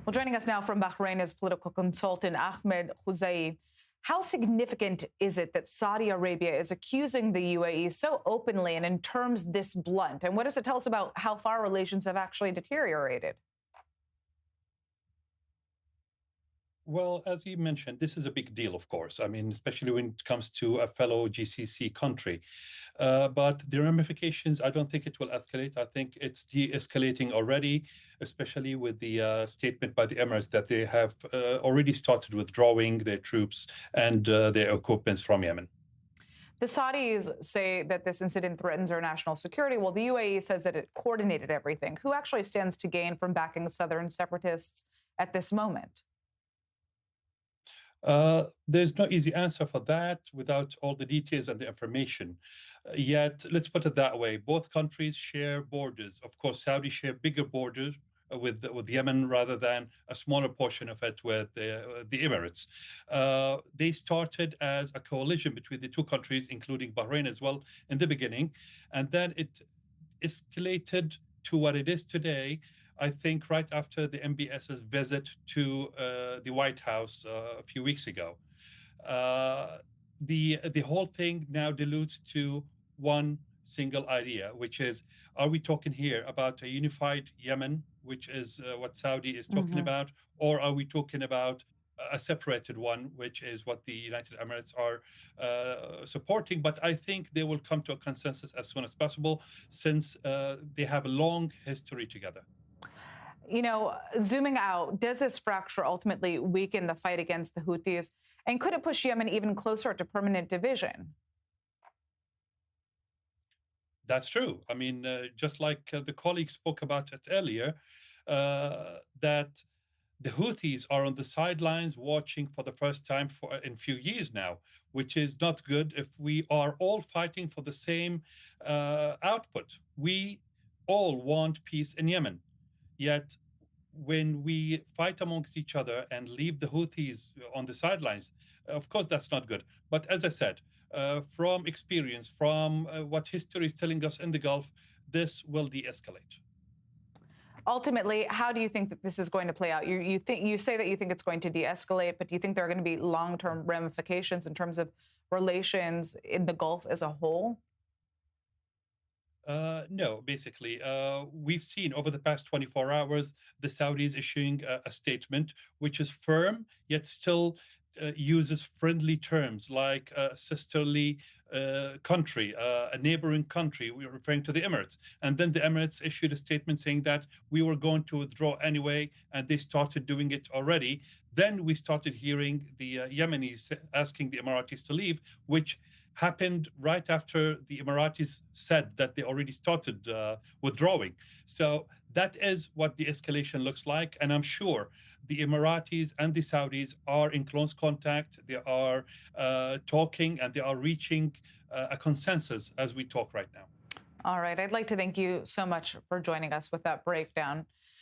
Well, joining us now from Bahrain is political consultant Ahmed Khuzai. How significant is it that Saudi Arabia is accusing the UAE so openly and in terms this blunt? And what does it tell us about how far relations have actually deteriorated? Well, as you mentioned, this is a big deal, of course. I mean, especially when it comes to a fellow GCC country. But the ramifications, I don't think it will escalate. I think it's de escalating already, especially with the statement by the Emirates that they have already started withdrawing their troops and their equipment from Yemen. The Saudis say that this incident threatens our national security, while the UAE says that it coordinated everything. Who actually stands to gain from backing southern separatists at this moment? There's no easy answer for that without all the details and the information. Yet, let's put it that way: both countries share borders. Of course, Saudi share bigger borders with Yemen rather than a smaller portion of it with the Emirates. They started as a coalition between the two countries, including Bahrain as well, in the beginning, and then it escalated to what it is today. I think right after the MBS's visit to the White House a few weeks ago. Uh, the whole thing now dilutes to one single idea, which is: are we talking here about a unified Yemen, which is what Saudi is talking Hmm. about, or are we talking about a separated one, which is what the United Emirates are supporting? But I think they will come to a consensus as soon as possible, since they have a long history together. Zooming out, does this fracture ultimately weaken the fight against the Houthis? And could it push Yemen even closer to permanent division? That's true. I mean, just like the colleague spoke about it earlier, that the Houthis are on the sidelines watching for the first time for in few years now, which is not good if we are all fighting for the same output. We all want peace in Yemen. Yet, when we fight amongst each other and leave the Houthis on the sidelines, of course, that's not good. But as I said, from experience, from what history is telling us in the Gulf, this will de escalate. Ultimately, how do you think that this is going to play out? You say that you think it's going to de-escalate, but do you think there are going to be long-term ramifications in terms of relations in the Gulf as a whole? No, basically, we've seen over the past 24 hours the Saudis issuing a statement which is firm, yet still uses friendly terms like a sisterly country, a neighboring country. We're referring to the Emirates. And then the Emirates issued a statement saying that we were going to withdraw anyway, and they started doing it already. Then we started hearing the Yemenis asking the Emiratis to leave, which happened right after the Emiratis said that they already started withdrawing. So that is what the escalation looks like. And I'm sure the Emiratis and the Saudis are in close contact. They are talking and they are reaching a consensus as we talk right now. All right. I'd like to thank you so much for joining us with that breakdown.